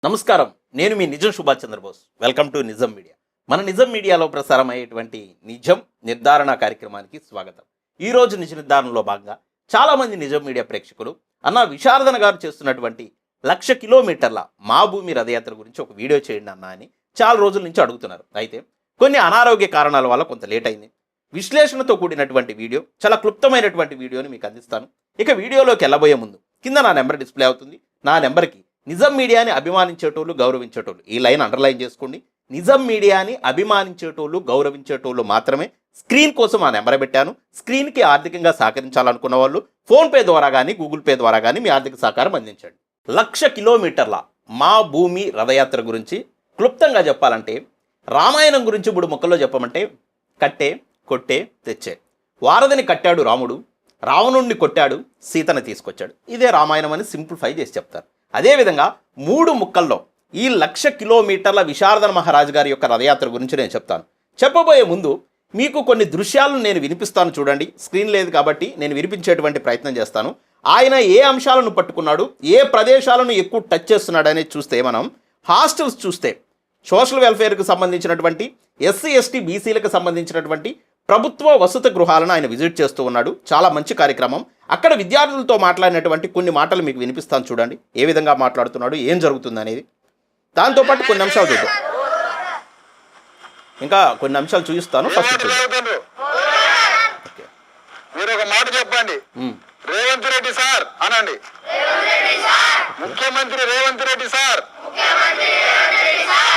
నమస్కారం. నేను మీ నిజం సుభాష్ చంద్రబోస్. వెల్కమ్ టు నిజం మీడియా. మన నిజం మీడియాలో ప్రసారం అయ్యేటువంటి నిజం నిర్ధారణ కార్యక్రమానికి స్వాగతం. ఈరోజు నిజ నిర్ధారణలో భాగంగా చాలామంది నిజం మీడియా ప్రేక్షకులు అన్న విశారదన గారు చేస్తున్నటువంటి 1,00,000 కిలోమీటర్ల మా భూమి రథయాత్ర గురించి ఒక వీడియో చేయండి అన్న అని చాలా రోజుల నుంచి అడుగుతున్నారు. అయితే కొన్ని అనారోగ్య కారణాల వల్ల కొంత లేట్ అయింది. విశ్లేషణతో కూడినటువంటి వీడియో, చాలా క్లుప్తమైనటువంటి వీడియోని మీకు అందిస్తాను. ఇక వీడియోలోకి వెళ్ళబోయే ముందు కింద నా నెంబర్ డిస్ప్లే అవుతుంది. నా నెంబర్కి నిజం మీడియాని అభిమానించేటోళ్ళు, గౌరవించేటోళ్ళు, ఈ లైన్ అండర్లైన్ చేసుకోండి. నిజం మీడియాని అభిమానించేటోళ్ళు, గౌరవించేటోళ్ళు మాత్రమే స్క్రీన్ కోసం ఆ నెంబర్ పెట్టాను. స్క్రీన్కి ఆర్థికంగా సహకరించాలనుకున్న వాళ్ళు ఫోన్పే ద్వారా కానీ గూగుల్ పే ద్వారా కానీ మీ ఆర్థిక సహకారం అందించండి. 1,00,000 కిలోమీటర్ల మా భూమి రథయాత్ర గురించి క్లుప్తంగా చెప్పాలంటే, రామాయణం గురించి ఇప్పుడు మొక్కల్లో చెప్పమంటే కట్టే, కొట్టే, తెచ్చే. వారధిని కట్టాడు రాముడు, రావణుణ్ణి కొట్టాడు, సీతను తీసుకొచ్చాడు. ఇదే రామాయణం అని సింప్లిఫై చేసి చెప్తారు. అదేవిధంగా 3 ముక్కల్లో ఈ 1,00,000 కిలోమీటర్ల విశారదన మహారాజు గారి యొక్క రథయాత్ర గురించి నేను చెప్తాను. చెప్పబోయే ముందు మీకు కొన్ని దృశ్యాలను నేను వినిపిస్తాను, చూడండి. స్క్రీన్ లేదు కాబట్టి నేను వినిపించేటువంటి ప్రయత్నం చేస్తాను. ఆయన ఏ అంశాలను పట్టుకున్నాడు, ఏ ప్రదేశాలను ఎక్కువ టచ్ చేస్తున్నాడు అనేది చూస్తే, మనం హాస్టల్స్ చూస్తే సోషల్ వెల్ఫేర్కి సంబంధించినటువంటి ఎస్సీ ఎస్టీ బీసీలకు సంబంధించినటువంటి ప్రభుత్వ వసతి గృహాలను ఆయన విజిట్ చేస్తూ ఉన్నాడు. చాలా మంచి కార్యక్రమం. అక్కడ విద్యార్థులతో మాట్లాడినటువంటి కొన్ని మాటలు మీకు వినిపిస్తాను, చూడండి. ఏ విధంగా మాట్లాడుతున్నాడు, ఏం జరుగుతుంది అనేది. దాంతోపాటు కొన్ని అంశాలు చూద్దాం. ఇంకా కొన్ని అంశాలు చూపిస్తాను. ఫస్ట్ మీరు ఒక మాట చెప్పండి. రేవంత్ రెడ్డి సార్ అనండి. ముఖ్యమంత్రి రేవంత్ రెడ్డి సార్,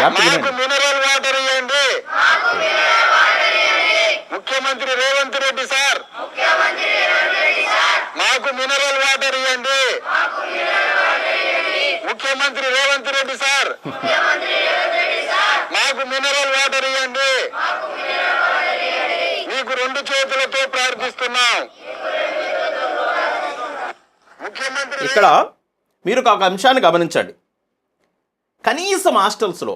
మాకు మినరల్ వాటర్ ఇవ్వండి. ముఖ్యమంత్రి రేవంత్ రెడ్డి సార్, మాకు మినరల్ వాటర్ ఇవ్వండి. ముఖ్యమంత్రి రేవంత్ రెడ్డి సార్, మాకు మినరల్ వాటర్ ఇవ్వండి. మీకు 2 చేతులతో ప్రార్థిస్తున్నాం. ముఖ్యమంత్రి ఇక్కడ మీరు ఒక అంశాన్ని గమనించండి. కనీసం హాస్టల్స్లో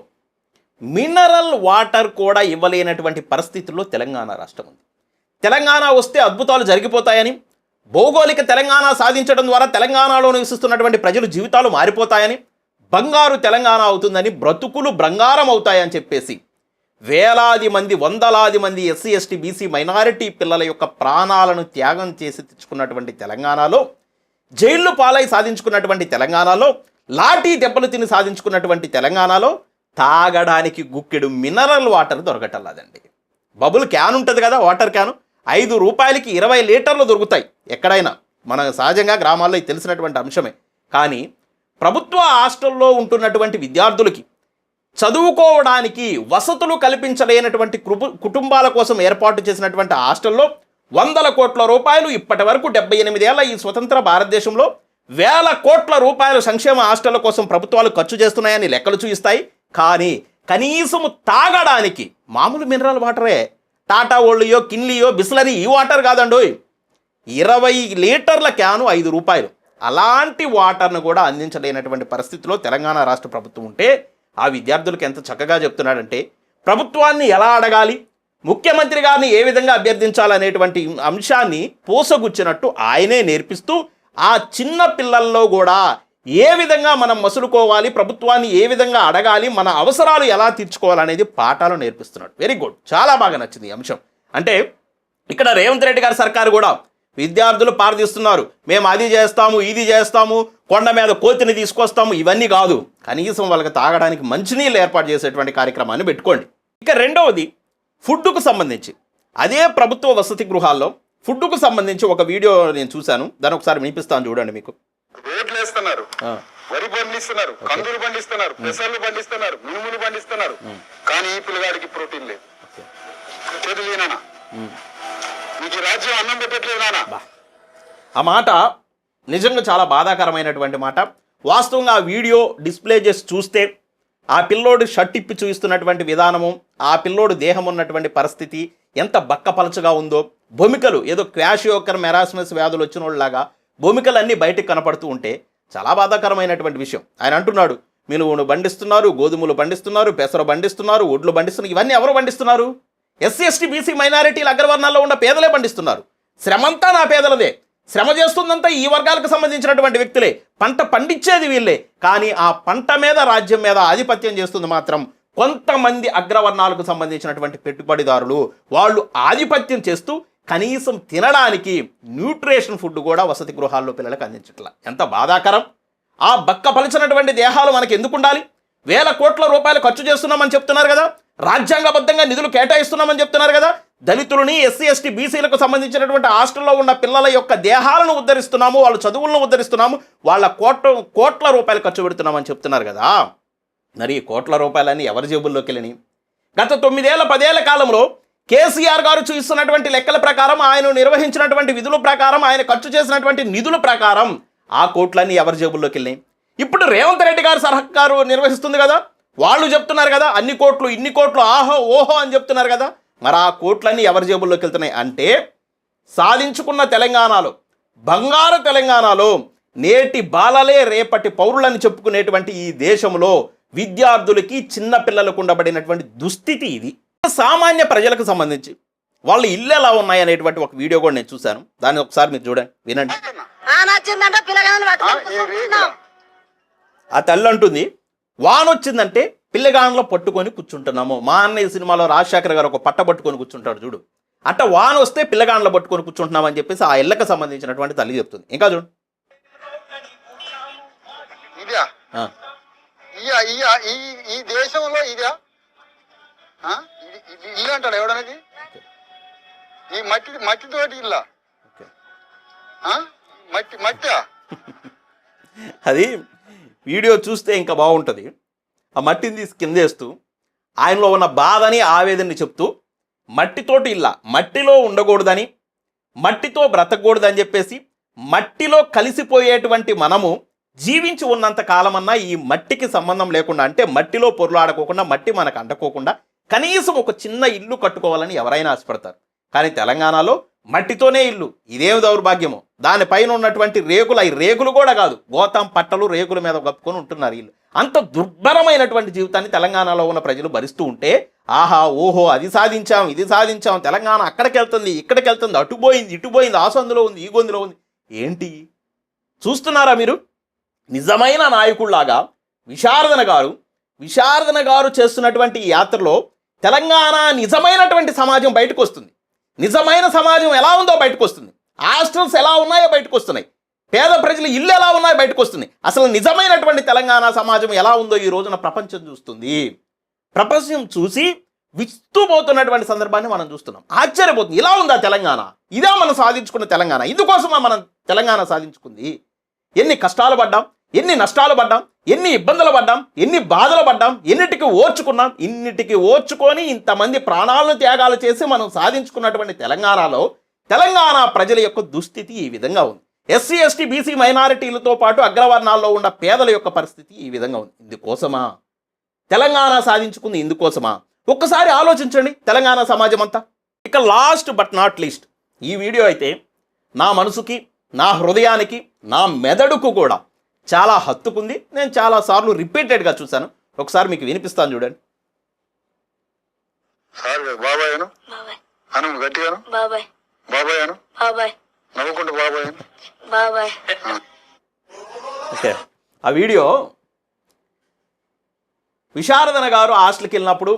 మినరల్ వాటర్ కూడా ఇవ్వలేనటువంటి పరిస్థితుల్లో తెలంగాణ రాష్ట్రం ఉంది. తెలంగాణ వస్తే అద్భుతాలు జరిగిపోతాయని, భౌగోళిక తెలంగాణ సాధించడం ద్వారా తెలంగాణలో నివసిస్తున్నటువంటి ప్రజలు జీవితాలు మారిపోతాయని, బంగారు తెలంగాణ అవుతుందని, బ్రతుకులు బంగారం అవుతాయని చెప్పేసి వేలాది మంది, వందలాది మంది ఎస్సీ ఎస్టీ బీసీ మైనారిటీ పిల్లల యొక్క ప్రాణాలను త్యాగం చేసి తెచ్చుకున్నటువంటి తెలంగాణలో, జైళ్లు పాలై సాధించుకున్నటువంటి తెలంగాణలో, లాఠీ దెబ్బలు తిని సాధించుకున్నటువంటి తెలంగాణలో తాగడానికి గుక్కెడు మినరల్ వాటర్ దొరకటల్లాదండి. బబుల్ క్యాన్ ఉంటుంది కదా, వాటర్ క్యాను, 5 రూపాయలకి 20 లీటర్లు దొరుకుతాయి ఎక్కడైనా. మన సహజంగా గ్రామాల్లో తెలిసినటువంటి అంశమే. కానీ ప్రభుత్వ హాస్టల్లో ఉంటున్నటువంటి విద్యార్థులకి చదువుకోవడానికి వసతులు కల్పించలేనటువంటి కుటుంబాల కోసం ఏర్పాటు చేసినటువంటి హాస్టల్లో 100 కోట్ల రూపాయలు ఇప్పటి వరకు 78 ఏళ్ల ఈ స్వతంత్ర భారతదేశంలో వేల కోట్ల రూపాయలు సంక్షేమ హాస్టళ్ల కోసం ప్రభుత్వాలు ఖర్చు చేస్తున్నాయని లెక్కలు చూపిస్తాయి. కానీ కనీసం తాగడానికి మామూలు మినరల్ వాటరే, టాటా ఓళ్ళయో, కిన్లియో, బిస్లరీ ఈ వాటర్ కాదండోయ్, 20 లీటర్ల క్యాను 5 రూపాయలు. అలాంటి వాటర్ను కూడా అందించలేనటువంటి పరిస్థితిలో తెలంగాణ రాష్ట్ర ప్రభుత్వం ఉంటే, ఆ విద్యార్థులకు ఎంత చక్కగా చెప్తున్నాడంటే, ప్రభుత్వాన్ని ఎలా అడగాలి, ముఖ్యమంత్రి గారిని ఏ విధంగా అభ్యర్థించాలనేటువంటి అంశాన్ని పూసగుచ్చినట్టు ఆయనే నేర్పిస్తూ, ఆ చిన్న పిల్లల్లో కూడా ఏ విధంగా మనం మసులుకోవాలి, ప్రభుత్వాన్ని ఏ విధంగా అడగాలి, మన అవసరాలు ఎలా తీర్చుకోవాలనేది పాఠాలు నేర్పిస్తున్నాడు. వెరీ గుడ్, చాలా బాగా నచ్చింది ఈ అంశం. అంటే ఇక్కడ రేవంత్ రెడ్డి గారి సర్కారు కూడా విద్యార్థులు పారదీస్తున్నారు, మేము అది చేస్తాము, ఇది చేస్తాము, కొండ మీద కోతిని తీసుకొస్తాము, ఇవన్నీ కాదు, కనీసం వాళ్ళకి తాగడానికి మంచినీళ్ళు ఏర్పాటు చేసేటువంటి కార్యక్రమాన్ని పెట్టుకోండి. ఇక రెండవది ఫుడ్కు సంబంధించి, అదే ప్రభుత్వ వసతి గృహాల్లో ఫుడ్కు సంబంధించి ఒక వీడియో నేను చూశాను, దాన్ని ఒకసారి వినిపిస్తాను, చూడండి. మీకు రేట్లు వేస్తున్నారు, వరి పండిస్తున్నారు, కందులు పండిస్తున్నారు, పెసర్లు పండిస్తున్నారు, మినుములు పండిస్తున్నారు, కానీ ఈ పిల్లగాడికి ప్రోటీన్ లేదు. తెలియనా మీకు రాజ్యం అన్నం పెట్టట్లేదు నాన్న. ఆ మాట నిజంగా చాలా బాధాకరమైనటువంటి మాట. వాస్తవంగా ఆ వీడియో డిస్ప్లే చేసి చూస్తే ఆ పిల్లోడు షర్ట్ ఇప్పి చూపిస్తున్నటువంటి విధానము, ఆ పిల్లోడు దేహం ఉన్నటువంటి పరిస్థితి ఎంత బక్కపలచగా ఉందో, భూమికలు ఏదో క్వాషియోకర్ మెరాస్మస్ వ్యాధులు వచ్చిన వాళ్ళలాగా భూమికలన్నీ బయటకు కనపడుతూ ఉంటే చాలా బాధాకరమైనటువంటి విషయం. ఆయన అంటున్నాడు, మినువును పండిస్తున్నారు, గోధుమలు పండిస్తున్నారు, పెసరు పండిస్తున్నారు, ఒడ్లు పండిస్తున్నారు. ఇవన్నీ ఎవరు పండిస్తున్నారు? ఎస్సీ ఎస్టీ బీసీ మైనారిటీల అగ్రవర్ణాల్లో ఉన్న పేదలే పండిస్తున్నారు. శ్రమంతా నా పేదలదే. శ్రమ చేస్తుందంతా ఈ వర్గాలకు సంబంధించినటువంటి వ్యక్తులే, పంట పండించేది వీళ్ళే. కానీ ఆ పంట మీద, రాజ్యం మీద ఆధిపత్యం చేస్తుంది మాత్రం కొంతమంది అగ్రవర్ణాలకు సంబంధించినటువంటి పెట్టుబడిదారులు. వాళ్ళు ఆధిపత్యం చేస్తూ కనీసం తినడానికి న్యూట్రిషన్ ఫుడ్ కూడా వసతి గృహాల్లో పిల్లలకు అందించట్ల. ఎంత బాధాకరం! ఆ బక్కపలిచినటువంటి దేహాలు మనకి ఎందుకు ఉండాలి? వేల కోట్ల రూపాయలు ఖర్చు చేస్తున్నామని చెప్తున్నారు కదా, రాజ్యాంగబద్ధంగా నిధులు కేటాయిస్తున్నామని చెప్తున్నారు కదా, దళితులని, ఎస్సీ ఎస్టీ బీసీలకు సంబంధించినటువంటి హాస్టల్లో ఉన్న పిల్లల యొక్క దేహాలను ఉద్ధరిస్తున్నాము, వాళ్ళ చదువులను ఉద్ధరిస్తున్నాము, వాళ్ళ కోట్ల రూపాయలు ఖర్చు పెడుతున్నామని చెప్తున్నారు కదా. మరి కోట్ల రూపాయలన్నీ ఎవరి జేబుల్లోకి వెళ్ళినాయి? గత 9-10 ఏళ్ల కాలంలో కేసీఆర్ గారు చూస్తున్నటువంటి లెక్కల ప్రకారం, ఆయన నిర్వహించినటువంటి విధుల ప్రకారం, ఆయన ఖర్చు చేసినటువంటి నిధుల ప్రకారం ఆ కోట్లన్నీ ఎవరి జేబుల్లోకి వెళ్ళినాయి? ఇప్పుడు రేవంత్ రెడ్డి గారు సర్కారు నిర్వహిస్తుంది కదా, వాళ్ళు చెప్తున్నారు కదా అన్ని కోట్లు, ఇన్ని కోట్లు, ఆహో ఓహో అని చెప్తున్నారు కదా. మరి ఆ కోట్లన్నీ ఎవరి జేబుల్లోకి వెళ్తున్నాయి? అంటే సాధించుకున్న తెలంగాణలో, బంగారు తెలంగాణలో నేటి బాలలే రేపటి పౌరులని చెప్పుకునేటువంటి ఈ దేశంలో విద్యార్థులకి, చిన్న పిల్లలకు ఉండబడినటువంటి దుస్థితి ఇది. సామాన్య ప్రజలకు సంబంధించి వాళ్ళ ఇల్లు ఎలా ఉన్నాయనేటువంటి ఒక వీడియో కూడా నేను చూశాను. దాన్ని ఒకసారి మీరు చూడండి, వినండి. ఆ తల్లి అంటుంది, వాన వచ్చిందంటే పిల్లగాండ్లో పట్టుకొని కూర్చుంటున్నాము. మా అన్నయ్య సినిమాలో రాజశేఖర్ గారు ఒక పట్ట పట్టుకొని కూర్చుంటాడు చూడు, అట్ట వాన వస్తే పిల్లగాండ్లో పట్టుకొని కూర్చుంటున్నాం అని చెప్పేసి ఆ ఇళ్ళకి సంబంధించినటువంటి తల్లి చెప్తుంది. ఇంకా చూడు, ఈ దేశంలో ఇదా ఇల్లు అంటాడు ఎవడనేది? ఈ మట్టితోటి ఇల్లా? మట్టి అది వీడియో చూస్తే ఇంకా బాగుంటుంది. ఆ మట్టిని తీసి కిందేస్తూ ఆయనలో ఉన్న బాధని, ఆవేదనని చెప్తూ మట్టితోటి ఇల్లా, మట్టిలో ఉండకూడదని, మట్టితో బ్రతకూడదని చెప్పేసి మట్టిలో కలిసిపోయేటువంటి మనము జీవించి ఉన్నంత కాలమన్నా ఈ మట్టికి సంబంధం లేకుండా, అంటే మట్టిలో పొర్లాడుకోకుండా, మట్టి మనకు అంటుకోకుండా కనీసం ఒక చిన్న ఇల్లు కట్టుకోవాలని ఎవరైనా ఆశపడతారు. కానీ తెలంగాణలో మట్టితోనే ఇల్లు. ఇదేమి దౌర్భాగ్యమో! దానిపైన ఉన్నటువంటి రేకులు, అవి రేకులు కూడా కాదు, గోతం పట్టలు రేకుల మీద కప్పుకొని ఉంటున్నారు ఇల్లు. అంత దుర్భరమైనటువంటి జీవితాన్ని తెలంగాణలో ఉన్న ప్రజలు భరిస్తూ ఉంటే, ఆహా ఓహో అది సాధించాం, ఇది సాధించాం, తెలంగాణ అక్కడికి వెళ్తుంది, ఇక్కడికి వెళ్తుంది, అటుపోయింది, ఇటుపోయింది, ఆ సందులో ఉంది, ఈ గొంతులో ఉంది. ఏంటి చూస్తున్నారా మీరు? నిజమైన నాయకుల్లాగా విశారదన గారు చేస్తున్నటువంటి ఈ యాత్రలో తెలంగాణ నిజమైనటువంటి సమాజం బయటకు వస్తుంది. నిజమైన సమాజం ఎలా ఉందో బయటకు వస్తుంది. హాస్టల్స్ ఎలా ఉన్నాయో బయటకు వస్తున్నాయి. పేద ప్రజల ఇల్లు ఎలా ఉన్నాయో బయటకు వస్తున్నాయి. అసలు నిజమైనటువంటి తెలంగాణ సమాజం ఎలా ఉందో ఈ రోజున ప్రపంచం చూస్తుంది. ప్రపంచం చూసి విస్తుపోతున్నటువంటి సందర్భాన్ని మనం చూస్తున్నాం. ఆశ్చర్యపోతుంది, ఇలా ఉందా తెలంగాణ? ఇదే మనం సాధించుకున్న తెలంగాణ? ఇందుకోసమా మనం తెలంగాణ సాధించుకుంది? ఎన్ని కష్టాలు పడ్డాం, ఎన్ని నష్టాలు పడ్డాం, ఎన్ని ఇబ్బందులు పడ్డాం, ఎన్ని బాధలు పడ్డాం, ఎన్నిటికి ఓర్చుకున్నాం. ఇన్నిటికి ఓర్చుకొని ఇంతమంది ప్రాణాలను త్యాగాలు చేసి మనం సాధించుకున్నటువంటి తెలంగాణలో తెలంగాణ ప్రజల యొక్క దుస్థితి ఈ విధంగా ఉంది. ఎస్సీ ఎస్టీ బీసీ మైనారిటీలతో పాటు అగ్రవర్ణాల్లో ఉన్న పేదల యొక్క పరిస్థితి ఈ విధంగా ఉంది. ఇందుకోసమా తెలంగాణ సాధించుకుంది? ఇందుకోసమా? ఒక్కసారి ఆలోచించండి తెలంగాణ సమాజం అంతా. ఇక లాస్ట్ బట్ నాట్ లీస్ట్, ఈ వీడియో అయితే నా మనసుకి, నా హృదయానికి, నా మెదడుకు కూడా చాలా హత్తుకుంది. నేను చాలాసార్లు రిపీటెడ్గా చూశాను. ఒకసారి మీకు వినిపిస్తాను చూడండి. ఓకే, ఆ వీడియో విశారదన గారు హాస్టల్కి వెళ్ళినప్పుడు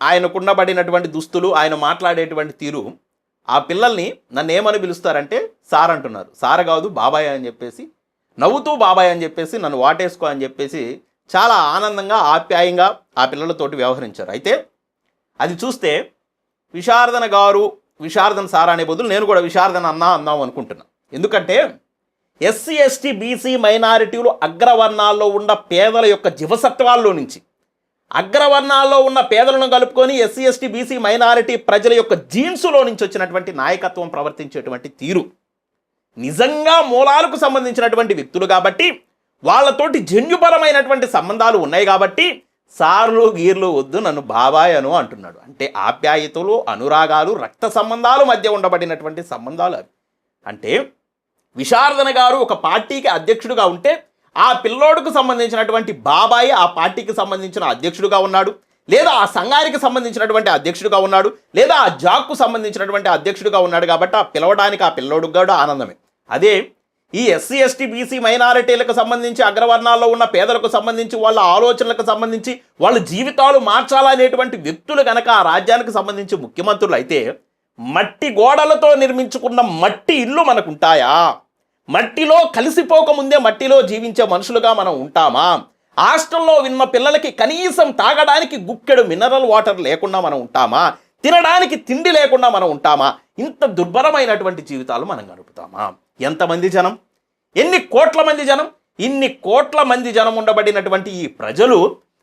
ఆయనకుండబడినటువంటి దుస్తులు, ఆయన మాట్లాడేటువంటి తీరు, ఆ పిల్లల్ని నన్ను ఏమని పిలుస్తారంటే సార్ అంటున్నారు. సార్ కాదు బాబాయ్ అని చెప్పేసి నవ్వుతూ బాబాయ్ అని చెప్పేసి నన్ను వాటేసుకో అని చెప్పేసి చాలా ఆనందంగా, ఆప్యాయంగా ఆ పిల్లలతోటి వ్యవహరించారు. అయితే అది చూస్తే విశారదన సార్ అనే బదులు నేను కూడా విశారదన అన్నాం అనుకుంటున్నాను. ఎందుకంటే ఎస్సీ ఎస్టీ బీసీ మైనారిటీలు అగ్రవర్ణాల్లో ఉన్న పేదల యొక్క జీవసత్వాల్లో నుంచి, అగ్రవర్ణాల్లో ఉన్న పేదలను కలుపుకొని ఎస్సీ ఎస్టీ బీసీ మైనారిటీ ప్రజల యొక్క జీన్సులో నుంచి వచ్చినటువంటి నాయకత్వం ప్రవర్తించేటువంటి తీరు నిజంగా మూలాలకు సంబంధించినటువంటి వ్యక్తులు కాబట్టి, వాళ్ళతోటి జన్యుపరమైనటువంటి సంబంధాలు ఉన్నాయి కాబట్టి సార్లు గీర్లు వద్దు, నన్ను బాబాయ్ అను అంటున్నాడు. అంటే ఆప్యాయతలు, అనురాగాలు, రక్త సంబంధాలు మధ్య ఉండబడినటువంటి సంబంధాలు అవి. అంటే విశారదన గారు ఒక పార్టీకి అధ్యక్షుడిగా ఉంటే ఆ పిల్లోడుకు సంబంధించినటువంటి బాబాయ్ ఆ పార్టీకి సంబంధించిన అధ్యక్షుడిగా ఉన్నాడు, లేదా ఆ సంఘానికి సంబంధించినటువంటి అధ్యక్షుడిగా ఉన్నాడు, లేదా ఆ జాక్కు సంబంధించినటువంటి అధ్యక్షుడిగా ఉన్నాడు. కాబట్టి ఆ పిలవడానికి ఆ పిల్లోడుకు కూడా ఆనందమే. అదే ఈ ఎస్సీ ఎస్టీ బీసీ మైనారిటీలకు సంబంధించి అగ్రవర్ణాల్లో ఉన్న పేదలకు సంబంధించి వాళ్ళ ఆలోచనలకు సంబంధించి వాళ్ళ జీవితాలు మార్చాలనేటువంటి వ్యక్తులు కనుక ఆ రాజ్యానికి సంబంధించి ముఖ్యమంత్రులు అయితే మట్టి గోడలతో నిర్మించుకున్న మట్టి ఇల్లు మనకు ఉంటాయా? మట్టిలో కలిసిపోకముందే మట్టిలో జీవించే మనుషులుగా మనం ఉంటామా? హాస్టల్లో విన్న పిల్లలకి కనీసం తాగడానికి గుక్కెడు మినరల్ వాటర్ లేకుండా మనం ఉంటామా? తినడానికి తిండి లేకుండా మనం ఉంటామా? ఇంత దుర్భరమైనటువంటి జీవితాలు మనం గడుపుతామా? ఎంతమంది జనం, ఎన్ని కోట్ల మంది జనం, ఇన్ని కోట్ల మంది జనం ఉండబడినటువంటి ఈ ప్రజలు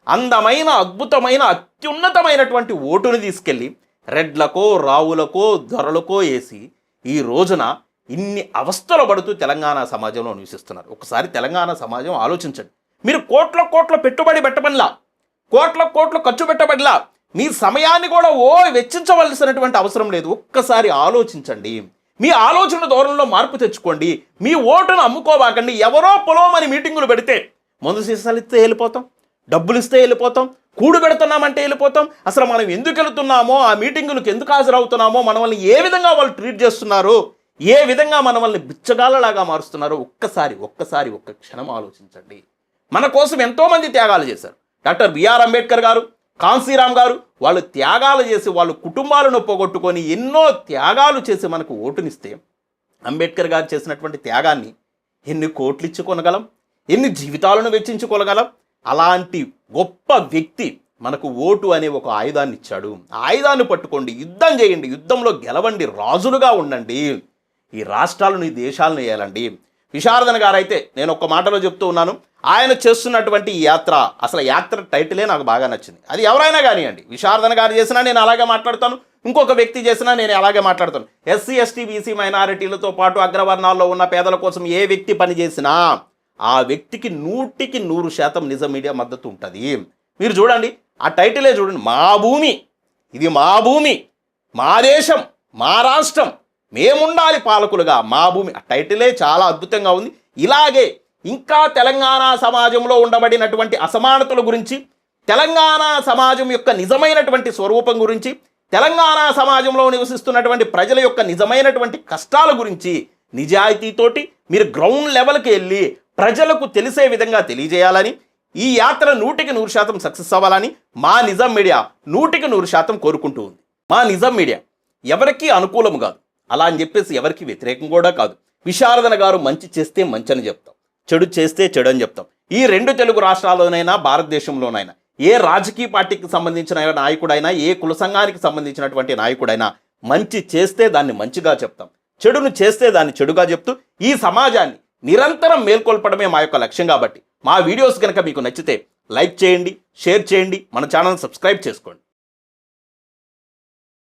అందమైన అద్భుతమైన అత్యున్నతమైనటువంటి ఓటుని తీసుకెళ్ళి రెడ్లకో రావులకో దొరలకో వేసి ఈ రోజున ఇన్ని అవస్థలు పడుతూ తెలంగాణ సమాజంలో నివసిస్తున్నారు. ఒకసారి తెలంగాణ సమాజం ఆలోచించండి. మీరు కోట్ల పెట్టుబడి పెట్టబడిలా, కోట్ల ఖర్చు పెట్టబడిలా, మీ సమయాన్ని కూడా వెచ్చించవలసినటువంటి అవసరం లేదు. ఒక్కసారి ఆలోచించండి. మీ ఆలోచన ధోరణిలో మార్పు తెచ్చుకోండి. మీ ఓటును అమ్ముకోబాకండి. ఎవరో పొలమని మీటింగులు పెడితే మందు సీసాలు ఇస్తే వెళ్ళిపోతాం, డబ్బులు ఇస్తే వెళ్ళిపోతాం, కూడు పెడుతున్నామంటే వెళ్ళిపోతాం. అసలు మనం ఎందుకు వెళుతున్నామో, ఆ మీటింగులకు ఎందుకు హాజరవుతున్నామో, మనల్ని ఏ విధంగా వాళ్ళు ట్రీట్ చేస్తున్నారు, ఏ విధంగా మనల్ని బిచ్చగాళ్ళలాగా మారుస్తున్నారో ఒక్కసారి ఒక్క క్షణం ఆలోచించండి. మన కోసం ఎంతోమంది త్యాగాలు చేశారు. డాక్టర్ బిఆర్ అంబేద్కర్ గారు, కాన్సీరామ్ గారు, వాళ్ళు త్యాగాలు చేసి వాళ్ళు కుటుంబాలను పోగొట్టుకొని ఎన్నో త్యాగాలు చేసి మనకు ఓటునిస్తే అంబేద్కర్ గారు చేసినటువంటి త్యాగాన్ని ఎన్ని కోట్లు ఇచ్చి కొనగలం, ఎన్ని జీవితాలను వెచ్చించుకోగలం? అలాంటి గొప్ప వ్యక్తి మనకు ఓటు అనే ఒక ఆయుధాన్ని ఇచ్చాడు. ఆ ఆయుధాన్ని పట్టుకోండి, యుద్ధం చేయండి, యుద్ధంలో గెలవండి, రాజులుగా ఉండండి, ఈ రాష్ట్రాలను ఈ దేశాలను వేయాలండి. విశారదన్ గారు అయితే నేను ఒక మాటలో చెప్తూ ఉన్నాను, ఆయన చేస్తున్నటువంటి ఈ యాత్ర, అసలు యాత్ర టైటిలే నాకు బాగా నచ్చింది. అది ఎవరైనా కానివ్వండి, విశారదన్ గారు చేసినా నేను అలాగే మాట్లాడతాను, ఇంకొక వ్యక్తి చేసినా నేను అలాగే మాట్లాడతాను. ఎస్సీ ఎస్టీ బీసీ మైనారిటీలతో పాటు అగ్రవర్ణాల్లో ఉన్న పేదల కోసం ఏ వ్యక్తి పని చేసినా ఆ వ్యక్తికి 100% నిజం మీడియా మద్దతు ఉంటుంది. మీరు చూడండి, ఆ టైటిలే చూడండి, మా భూమి, ఇది మా భూమి, మా దేశం, మా రాష్ట్రం, మేముండాలి పాలకులుగా, మా భూమి. ఆ టైటిలే చాలా అద్భుతంగా ఉంది. ఇలాగే ఇంకా తెలంగాణ సమాజంలో ఉండబడినటువంటి అసమానతల గురించి, తెలంగాణ సమాజం యొక్క నిజమైనటువంటి స్వరూపం గురించి, తెలంగాణ సమాజంలో నివసిస్తున్నటువంటి ప్రజల యొక్క నిజమైనటువంటి కష్టాల గురించి నిజాయితీతోటి మీరు గ్రౌండ్ లెవెల్కి వెళ్ళి ప్రజలకు తెలిసే విధంగా తెలియజేయాలని, ఈ యాత్ర 100% సక్సెస్ అవ్వాలని మా నిజం మీడియా 100% కోరుకుంటూ ఉంది. మా నిజం మీడియా ఎవరికీ అనుకూలం కాదు, అలా అని చెప్పేసి ఎవరికి వ్యతిరేకం కూడా కాదు. విశారదన్ గారు మంచి చేస్తే మంచి అని చెప్తాం, చెడు చేస్తే చెడు అని చెప్తాం. ఈ 2 తెలుగు రాష్ట్రాల్లోనైనా భారతదేశంలోనైనా ఏ రాజకీయ పార్టీకి సంబంధించిన నాయకుడైనా, ఏ కుల సంఘానికి సంబంధించినటువంటి నాయకుడైనా మంచి చేస్తే దాన్ని మంచిగా చెప్తాం, చెడును చేస్తే దాన్ని చెడుగా చెప్తూ ఈ సమాజాన్ని నిరంతరం మేల్కొల్పడమే మా యొక్క లక్ష్యం. కాబట్టి మా వీడియోస్ కనుక మీకు నచ్చితే లైక్ చేయండి, షేర్ చేయండి, మన ఛానల్ సబ్స్క్రైబ్ చేసుకోండి.